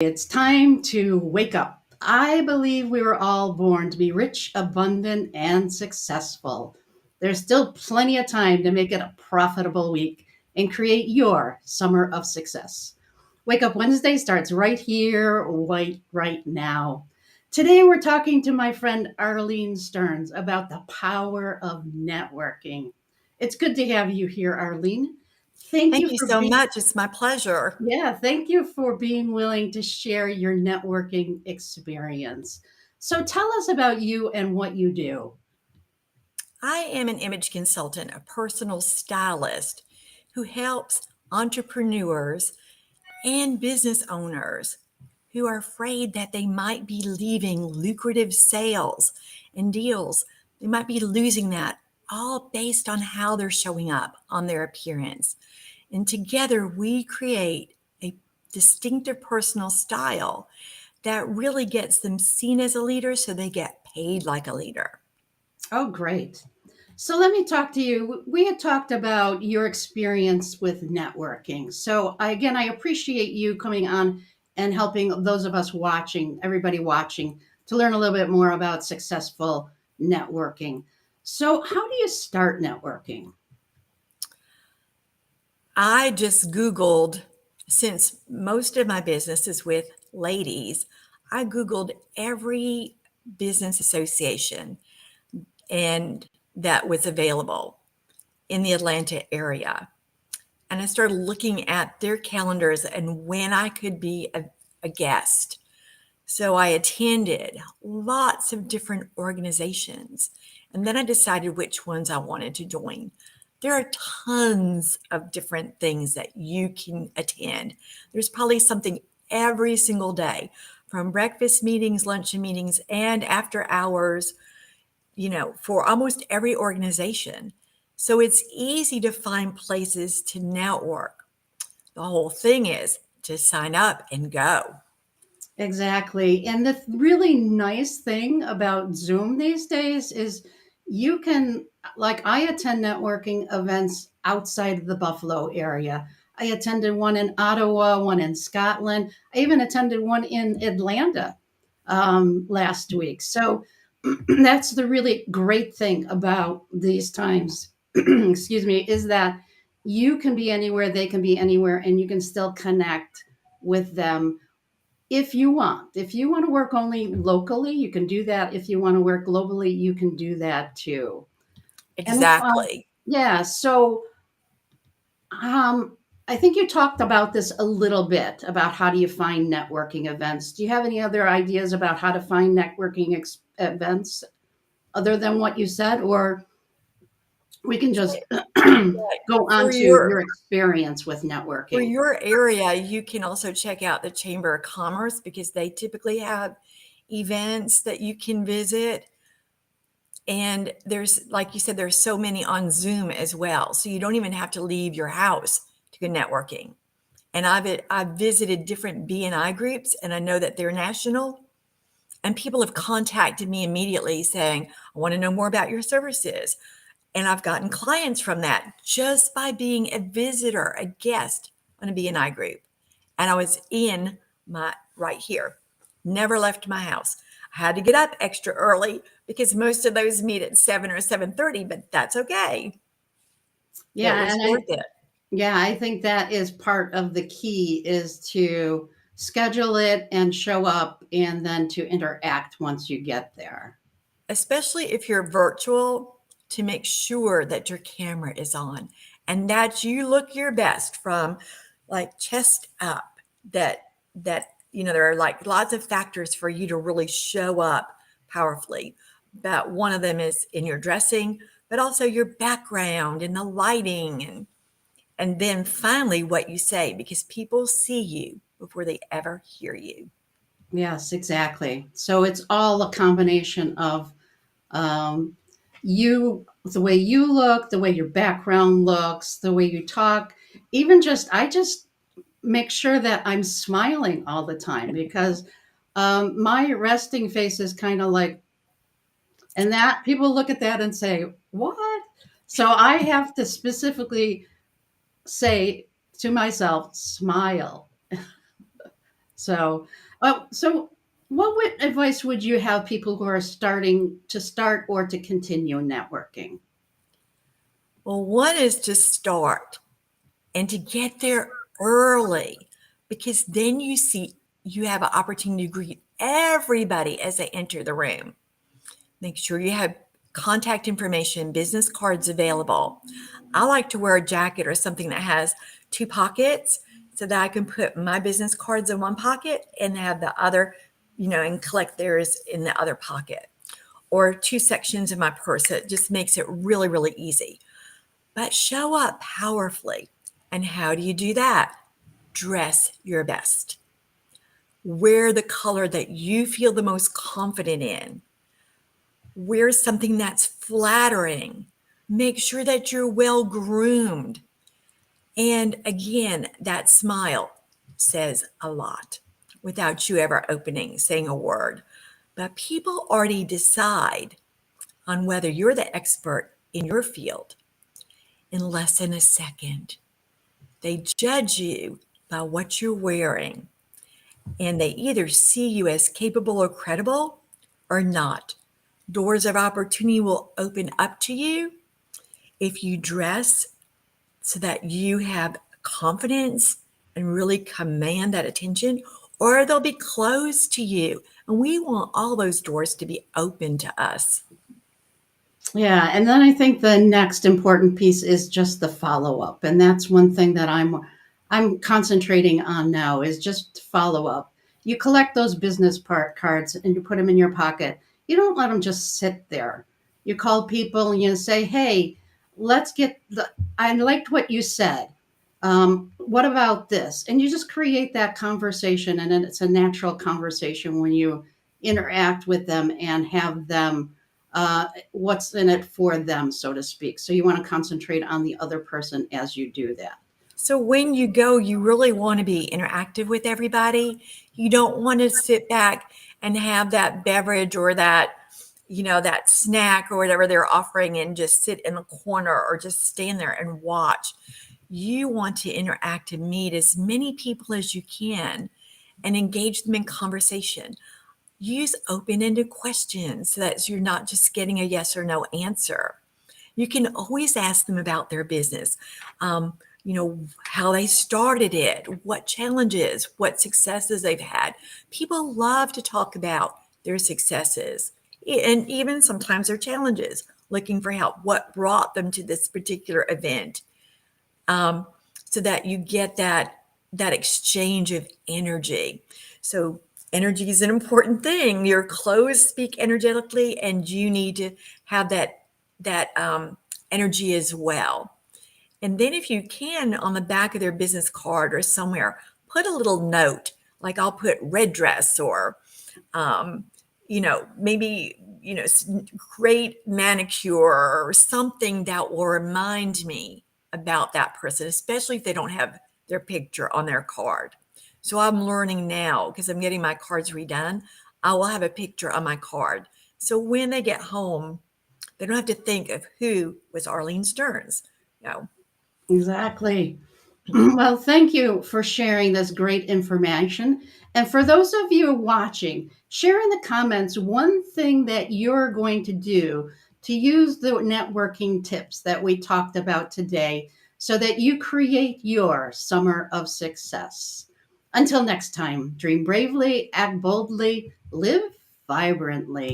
It's time to wake up. I believe we were all born to be rich, abundant, and successful. There's still plenty of time to make it a profitable week and create your summer of success. Wake Up Wednesday starts right here, right now. Today, we're talking to my friend Arlene Stearns about the power of networking. It's good to have you here, Arlene. Thank Thank you you for so being much. It's my pleasure. yeah, thank you for being willing to share your networking experience. So tell us about you and what you do. I am an image consultant, a personal stylist who helps entrepreneurs and business owners who are afraid that they might be leaving lucrative sales and deals. They might be losing that all based on how they're showing up on their appearance. And together we create a distinctive personal style that really gets them seen as a leader so they get paid like a leader. Oh, great. So let me talk to you. We had talked about your experience with networking. So again, I appreciate you coming on and helping those of us watching, everybody watching, to learn a little bit more about successful networking. So how do you start networking? I just Googled, since most of my business is with ladies, I Googled every business association and that was available in the Atlanta area. And I started looking at their calendars and when I could be a guest. So I attended lots of different organizations. And then I decided which ones I wanted to join. There are tons of different things that you can attend. There's probably something every single day, from breakfast meetings, luncheon meetings, and after hours, for almost every organization. So it's easy to find places to network. The whole thing is to sign up and go. Exactly. And the really nice thing about Zoom these days is you can, like, I attend networking events outside of the Buffalo area. I attended one in Ottawa, one in Scotland. I even attended one in Atlanta last week. So that's the really great thing about these times, excuse me, is that you can be anywhere, they can be anywhere, and you can still connect with them if you want. If you want to work only locally, you can do that. If you want to work globally, you can do that too. And Exactly. yeah, so um, I think you talked about this a little bit about how do you find networking events. Do you have any other ideas about how to find networking events other than what you said, or we can just go on For to your your experience with for networking? your area, you can also check out the Chamber of Commerce because they typically have events that you can visit. And there's, like you said, there's so many on Zoom as well. So you don't even have to leave your house to go networking. And I've visited different BNI groups and I know that they're national. And people have contacted me immediately saying, I want to know more about your services. And I've gotten clients from that just by being a visitor, a guest on a BNI group. And I was in my right here, never left my house. I had to get up extra early because most of those meet at 7 or 7:30, but that's okay. It Yeah, was and worth it. I think that is part of the key is to schedule it and show up and then to interact once you get there. Especially if you're virtual, to make sure that your camera is on and that you look your best from like chest up. There are like lots of factors for you to really show up powerfully. But one of them is in your dressing, but also your background and the lighting and then finally what you say because people see you before they ever hear you. Yes, exactly. So it's all a combination of um, you, the way you look, the way your background looks, the way you talk. Even just, I just make sure that I'm smiling all the time because my resting face is kind of like, and that people look at that and say, what? So I have to specifically say to myself, smile. So, so advice would you have people who are starting to start or to continue networking? Well, one is to start and to get there early, because then you have an opportunity to greet everybody as they enter the room. Make sure you have contact information, business cards available. I like to wear a jacket or something that has two pockets so that I can put my business cards in one pocket and have the other, and collect theirs in the other pocket, or two sections in my purse. It just makes it really, really easy. But show up powerfully. And how do you do that? Dress your best. Wear the color that you feel the most confident in. Wear something that's flattering. Make sure that you're well groomed. And again, that smile says a lot without you ever saying a word. But people already decide on whether you're the expert in your field in less than a second. They judge you by what you're wearing, and they either see you as capable or credible or not. Doors of opportunity will open up to you if you dress so that you have confidence and really command that attention, or they'll be closed to you. And we want all those doors to be open to us. Yeah, and then I think the next important piece is just the follow up, and that's one thing that I'm concentrating on now is just follow up. You collect those business part cards and you put them in your pocket. You don't let them just sit there. You call people and you say, "Hey, let's get the. I liked what you said. What about this?" And you just create that conversation, and then it's a natural conversation when you interact with them and have them what's in it for them, so to speak. So you want to concentrate on the other person as you do that. So when you go, you really want to be interactive with everybody. You don't want to sit back and have that beverage or that snack or whatever they're offering and just sit in a corner or just stand there and watch. You want to interact and meet as many people as you can and engage them in conversation. Use open-ended questions so that you're not just getting a yes or no answer. You can always ask them about their business, how they started it, what challenges, what successes they've had. People love to talk about their successes and even sometimes their challenges, looking for help, what brought them to this particular event, so that you get that exchange of energy. So energy is an important thing. Your clothes speak energetically, and you need to have that energy as well. And then if you can, on the back of their business card or somewhere, put a little note, like I'll put red dress or, maybe, great manicure or something that will remind me about that person, especially if they don't have their picture on their card. So I'm learning now because I'm getting my cards redone. I will have a picture on my card. So when they get home, they don't have to think of who was Arlene Stearns. You know, Exactly. Well, thank you for sharing this great information. And for those of you watching, share in the comments one thing that you're going to do to use the networking tips that we talked about today so that you create your summer of success. Until next time, dream bravely, act boldly, live vibrantly.